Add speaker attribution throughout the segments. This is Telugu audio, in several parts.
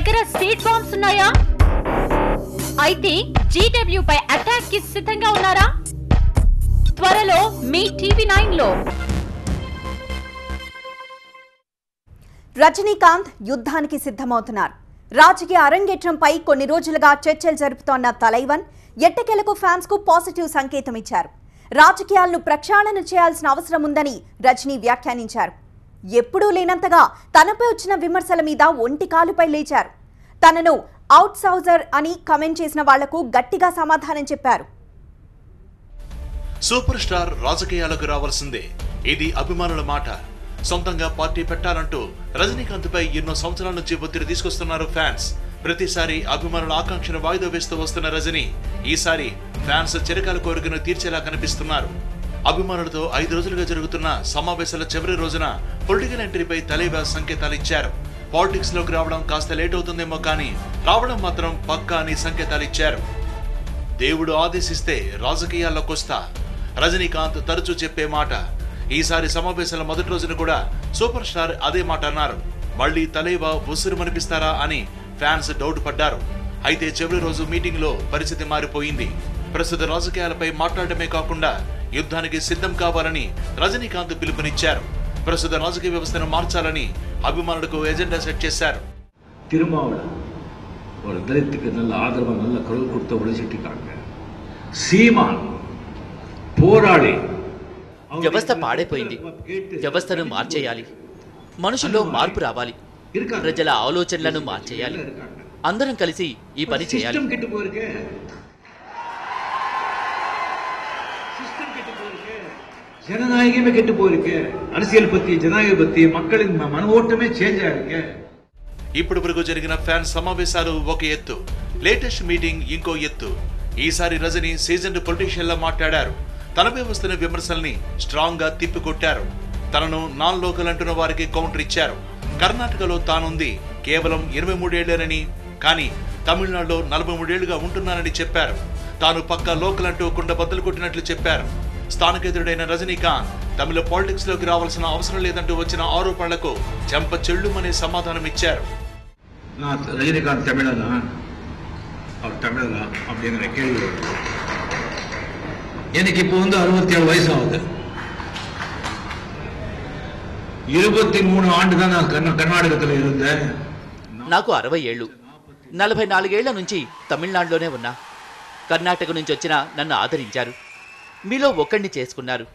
Speaker 1: దగ్గర సీడ్ బాంబ్స్ ఉన్నాయా? అయితే జీడబ్ల్యూ పై అటాక్ కి సిద్ధంగా ఉన్నారా? త్వరలో మీ టీవీ9 లో.
Speaker 2: రజనీకాంత్ యుద్ధానికి సిద్ధమవుతున్నారు. రాజకీయ అరంగేట్రంపై కొన్ని రోజులుగా చర్చలు జరుపుతోన్న తలైవన్ ఎట్టకేలకు ఫ్యాన్స్ కు పాజిటివ్ సంకేతం ఇచ్చారు. రాజకీయాలను ప్రక్షాళన చేయాల్సిన అవసరం ఉందని రజనీ వ్యాఖ్యానించారు. ఎప్పుడూ లేనంతగా తనపై వచ్చిన విమర్శల మీద ఒంటి కాలుపై లేచారు. తనను అవుట్ సౌజర్ అని కమెంట్ చేసిన వాళ్లకు గట్టిగా సమాధానం చెప్పారు.
Speaker 3: సూపర్ స్టార్ రాజకీయాలకు రావాల్సిందే, ఇది అభిమానుల మాట. సొంతంగా పార్టీ పెట్టాలంటూ రజనీకాంత్ పై ఎన్నో సంవత్సరాల నుంచి ఒత్తిడి తీసుకొస్తున్నారు ఫ్యాన్స్. ప్రతిసారి అభిమానుల ఆకాంక్షను వాయిదా వేస్తూ వస్తున్న రజనీ ఈసారి ఫ్యాన్స్ చిరకాల కోరికను తీర్చేలా కనిపిస్తున్నారు. అభిమానులతో 5 రోజులుగా జరుగుతున్న సమావేశాల చివరి రోజున పొలిటికల్ ఎంట్రీపై తలైవా సంకేతాలిచ్చారు. పాలిటిక్స్ లోకి రావడం కాస్త లేట్ అవుతుందేమో కానీ రావడం మాత్రం పక్కా అని సంకేతాలిచ్చారు. దేవుడు ఆదేశిస్తే రాజకీయాల్లోకి వస్తా, రజనీకాంత్ తరచూ చెప్పే మాట. ఈసారి సమావేశాల మొదటి రోజున కూడా సూపర్ స్టార్ అదే మాట అన్నారు. మళ్లీ తలైవా ఉసురుమనిపిస్తారా అని ఫ్యాన్స్ డౌట్ పడ్డారు. అయితే చివరి రోజు మీటింగ్ లో పరిస్థితి మారిపోయింది. ప్రస్తుత రాజకీయాలపై మాట్లాడమే కాకుండా యుద్ధానికి సిద్ధం కావాలని రజనీకాంత్ పిలుపునిచ్చారు. ప్రస్తుత రాజకీయ వ్యవస్థను మార్చాలని అభిమానులకు ఎజెండా సెట్ చేశారు.
Speaker 4: திருமாவளவன் ஒரு தலித்துக்கு நல்ல ஆதரவா நல்ல குரல் கொடுத்த உழைச்சிட்டிருக்காங்க. సీమాన్ పోరాడి
Speaker 5: వ్యవస్థ పాడైపోయింది. వ్యవస్థను మార్చేయాలి. మనుషుల్లో మార్పు రావాలి. ప్రజల ఆలోచనలను మార్చేయాలి. అందరం కలిసి ఈ పని చేయాలి.
Speaker 4: ஜனநாயகமே கெட்டு போயிருக்கு. அரசியல் பத்தி ஜனநாயக பத்தி மக்களின் மன ஓட்டமே చేంజ్ ஆயிருக்கு.
Speaker 3: ఇప్పటి వరకు జరిగిన ఫ్యాన్ సమావేశాలు ఒక ఎత్తు, లేటెస్ట్ మీటింగ్ ఇంకో ఎత్తు. ఈసారి రజనీ సీజన్డ్ పొలిటీషియన్ లా మాట్లాడారు. తనపై వస్తున్న విమర్శల్ని స్ట్రాంగ్ గా తిప్పికొట్టారు. తనను నాన్ లోకల్ అంటున్న వారికి కౌంటర్ ఇచ్చారు. కర్ణాటకలో తానుంది కేవలం 23 ఏళ్లేనని, కానీ తమిళనాడులో 43 ఏళ్లుగా ఉంటున్నానని చెప్పారు. తాను పక్కా లోకల్ అంటూ కుండ బద్దలు కొట్టినట్లు చెప్పారు. స్థానికేతరుడైన రజనీకాంత్ తమిళ పాలిటిక్స్ లోకి రావాల్సిన అవసరం లేదంటూ వచ్చిన ఆరోపణలకు చెంప చెల్లుమనే సమాధానం ఇచ్చారు.
Speaker 4: ரஜினிகாந்த் தமிழனா, அவர் தமிழனா அப்படிங்கிற கேள்வி வருது. எனக்கு இப்போ 67 வயசு ஆகுது. 23 ஆண்டு தான் நான் కర్ణాటకలో இருந்தேன்.
Speaker 5: నాకు 60 ఏళ్ళు. 44 ఏళ్ల నుంచి తమిళనాడులోనే ఉన్నా. కర్ణాటక నుంచి వచ్చిన నన్ను ఆదరించారు. మీలో ఒక్కడిని చేసుకున్నారు.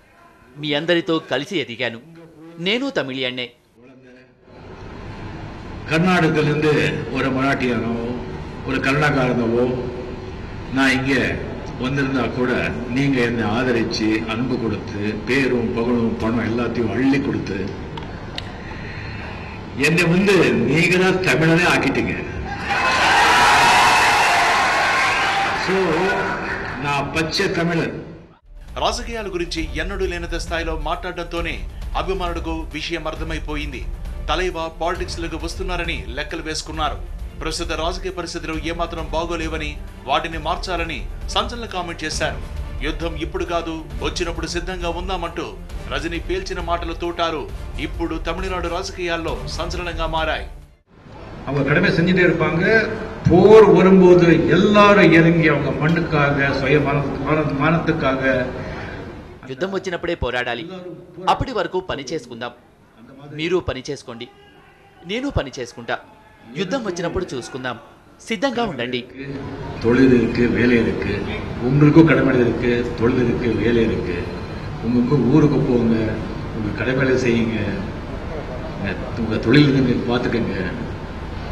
Speaker 5: మీ అందరితో కలిసి ఎదిగాను. నేను తమిళియన్నే.
Speaker 4: கர்நாடகத்திலிருந்து ஒரு மராட்டியானோ ஒரு கன்னடக்காரனவோ நான் இங்கே வந்திருந்தா கூட நீங்க என்னை ஆதரிச்சு அன்பு கொடுத்து பேரும் புகழும் பணம் எல்லாத்தையும் அள்ளி கொடுத்து என்னை நீங்க தான் தமிழனே ஆக்கிட்டீங்க. సో నా పచ్చ తమిళన్.
Speaker 3: రాజకీయాల గురించి ఎన్నడూ లేనంత స్థాయిలో మాట్లాడడంతోనే అభిమానులకు విషయం అర్థమైపోయింది. తలైవా పాలిటిక్స్ లోకి వస్తున్నారని లెక్కలు వేసుకున్నారు. ప్రస్తుత రాజకీయ పరిస్థితులు ఏమాత్రం బాగోలేవని, వాటిని మార్చాలని సంచలన కామెంట్ చేశారు. యుద్ధం ఇప్పుడు కాదు, వచ్చినప్పుడు సిద్ధంగా ఉందామంటూ రజనీ పేల్చిన మాటలు తోటారు ఇప్పుడు తమిళనాడు రాజకీయాల్లో సంచలనంగా మారాయి.
Speaker 4: அவங்க கடமை செஞ்சுட்டே இருப்பாங்க. போர் வரும்போது எல்லாரும் இறங்கி அவங்க மண்ணுக்காக మానத்துக்காக.
Speaker 5: యుద్ధం వచ్చినప్పుడే పోరాడాలి. అప్పటి వరకు పని చేసుకుందాం. మీరు పని చేసుకోండి, నేను పని చేసుకుంటా. యుద్ధం వచ్చినప్పుడు చూసుకుందాం. సిద్ధంగా ఉండండి.
Speaker 4: தொழில் இருக்கு, வேலை இருக்கு. உங்களுக்கும் கடமை இருக்கு, தொழில் இருக்கு, வேலை இருக்கு. உங்களுக்கு ஊருக்கு போங்க, உங்க கடமைகளை செய்யுங்க, உங்க தொழில் நீங்க பார்த்துக்கங்க.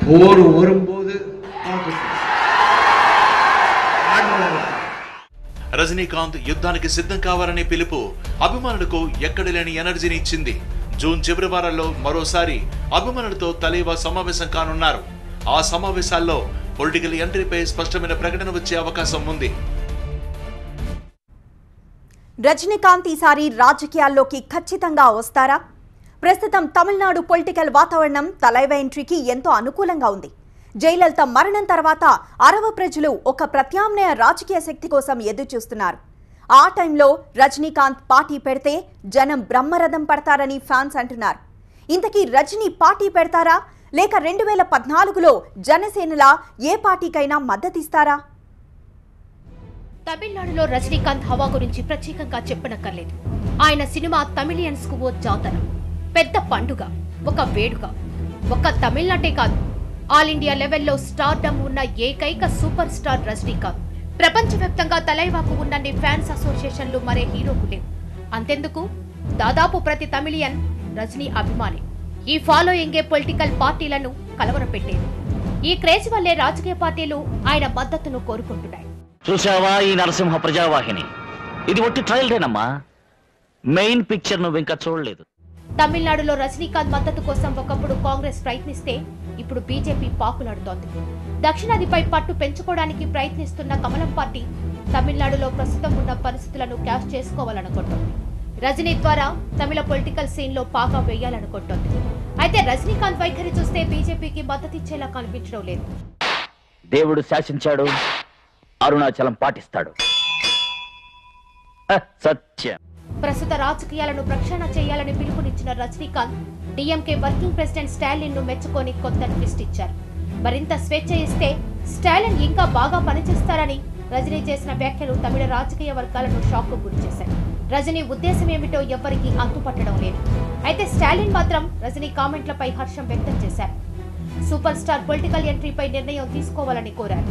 Speaker 4: போர் வரும்போது
Speaker 3: రజనీకాంత్ యుద్ధానికి సిద్ధం కావాలనే పిలుపు అభిమానులకు ఎక్కడలేని ఎనర్జీని ఇచ్చింది. జూన్ చివరి వారాల్లో మరోసారి అభిమానులతో తలైవా సమావేశం కానున్నారు. ఆ సమావేశాల్లో పొలిటికల్ ఎంట్రీపై స్పష్టమైన ప్రకటన వచ్చే అవకాశం ఉంది.
Speaker 2: రజనీకాంత్ ఈసారి రాజకీయాల్లోకి ఖచ్చితంగా వస్తారా? ప్రస్తుతం తమిళనాడు పొలిటికల్ వాతావరణం తలైవా ఎంట్రీకి ఎంతో అనుకూలంగా ఉంది. జయలలిత మరణం తర్వాత అరవ ప్రజలు ఒక ప్రత్యామ్నాయ రాజకీయ శక్తి కోసం ఎదురుచూస్తున్నారు. ఆ టైంలో రజనీకాంత్ పార్టీ పెడితే జనం బ్రహ్మరథం పడతారని ఫ్యాన్స్ అంటున్నారు. ఇంతకీ రజనీ పార్టీ పెడతారా? లేక 2014లో జనసేనలా ఏ పార్టీకైనా మద్దతిస్తారా?
Speaker 1: తమిళనాడులో రజనీకాంత్ హవా గురించి ప్రత్యేకంగా చెప్పనక్కర్లేదు. ఆయన సినిమా తమిళియన్స్ కు ఓ జాతర, పెద్ద పండుగ, ఒక వేడుక. ఒక్క తమిళనాటే కాదు, ఆల్ ఇండియా లెవెల్లో స్టార్డమ్ ఉన్న ఏకైక సూపర్ స్టార్ రజనీకాంత్. ప్రపంచవ్యాప్తంగా తలైవాకు ఉన్నన్ని ఫ్యాన్స్ అసోసియేషన్లు మరే హీరోకు లేవు. అంతెందుకు, దాదాపు ప్రతి తమిళియన్ రజనీ అభిమాని. ఈ ఫాలోయింగే పొలిటికల్ పార్టీలను కలవరపెట్టేది. ఈ క్రేజ్ వల్లే రాజకీయ పార్టీలు ఆయన మద్దతును కోరుకుంటున్నాయి.
Speaker 6: చూసావా ఈ నరసింహ ప్రజావాహిని? ఇది ఒట్టి ట్రయల్దేనమ్మా, మెయిన్ పిక్చర్ నువ్వు ఇంకా చూడలేదు.
Speaker 1: తమిళనాడులో రజనీకాంత్ మద్దతు కోసం ఒకప్పుడు కాంగ్రెస్ ప్రయత్నిస్తే ఇప్పుడు బీజేపీ పాకులాడుతోంది. దక్షిణాదిపై పట్టు పెంచుకోవడానికి ప్రయత్నిస్తున్న కమలం పార్టీ తమిళనాడులో ప్రస్తుతం ఉన్న పరిస్థితులను క్యాష్ చేసుకోవాలనుకుంటోంది. రజనీ ద్వారా తమిళ పొలిటికల్ సీన్ లో పాగా వేయాలనుకుంటోంది. అయితే రజనీకాంత్ వైఖరి చూస్తే బీజేపీకి మద్దతిచ్చేలా కనిపించడం లేదు.
Speaker 6: దేవుడు శాసించాడు, అరుణాచలం పాటిస్తాడు. సత్యం.
Speaker 1: ప్రస్తుత రాజకీయాలను ప్రక్షాళన చేయాలని పిలుపునిచ్చిన Rajinikanth DMK working president Stalin ను మెచ్చుకొని కొత్త ట్విస్ట్ ఇచ్చారు. మరింత స్వేచ్ఛ ఇస్తే స్టాలిన్ ఇంకా బాగా పనిచేస్తారని రజనీ చేసిన వ్యాఖ్యలు తమిళ రాజకీయ వర్గాలను షాక్ కు గురిచేశాయి. రజనీ ఉద్దేశం ఏమిటో ఎవ్వరికీ అంతుపట్టడం లేదు. అయితే స్టాలిన్ మాత్రం రజనీ కామెంట్లపై హర్షం వ్యక్తం చేశారు. సూపర్ స్టార్ పొలిటికల్ ఎంట్రీపై నిర్ణయం తీసుకోవాలని కోరారు.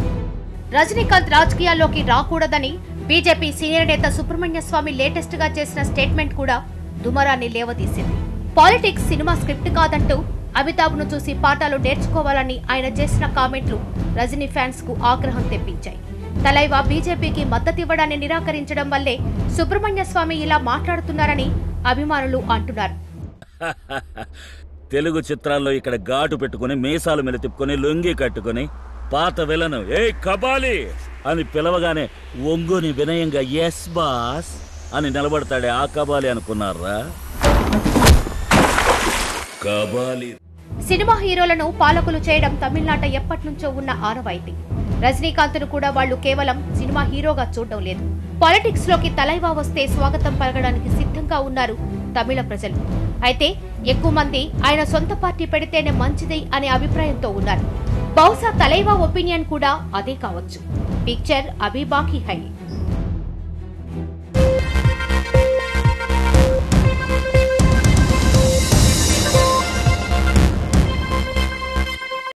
Speaker 1: రజనీకాంత్ రాజకీయాల్లోకి రాకూడదని బీజేపీ సీనియర్ నేత సుబ్రహ్మణ్య స్వామి లేటెస్ట్ గా చేసిన స్టేట్మెంట్ కూడా దుమారాన్ని లేవదీసింది. పాలిటిక్స్ సినిమా స్క్రిప్ట్ కాదంటూ అమితాబ్ ను చూసి పాఠాలు నేర్చుకోవాలని ఆయన చేసిన కామెంట్లు రజనీ ఫ్యాన్స్ కు ఆగ్రహం తెప్పించాయి. తలైవా బీజేపీకి మద్దతివ్వడాన్ని నిరాకరించడం వల్లే సుబ్రహ్మణ్య స్వామి ఇలా మాట్లాడుతున్నారని అభిమానులు అంటున్నారు.
Speaker 7: తెలుగు చిత్రాల్లో ఇక్కడ ఘాటు పెట్టుకుని మీసాలు మెలి తిప్పుకొని లొంగి కట్టుకుని పాత విలను ఏ కబాలి అని పిలవగానే ఒంగుని వినయంగా ఎస్ బాస్ అని నిలబడతాడే ఆ కబాలి అనుకున్నారా? కబాలి.
Speaker 1: సినిమా హీరోలను పాలకులు చేయడం తమిళనాట ఎప్పటినుంచో ఉన్న ఆనవాయితీ. రజనీకాంత్ ను కూడా వాళ్లు కేవలం సినిమా హీరోగా చూడడం లేదు. పాలిటిక్స్ లోకి తలైవా వస్తే స్వాగతం పలకడానికి సిద్ధంగా ఉన్నారు తమిళ ప్రజలు. అయితే ఎక్కువ మంది ఆయన సొంత పార్టీ పెడితేనే మంచిది అనే అభిప్రాయంతో ఉన్నారు. బహుశా తలైవా ఒపీనియన్ కూడా అదే కావచ్చు. పిక్చర్ అభి బాకీ హై.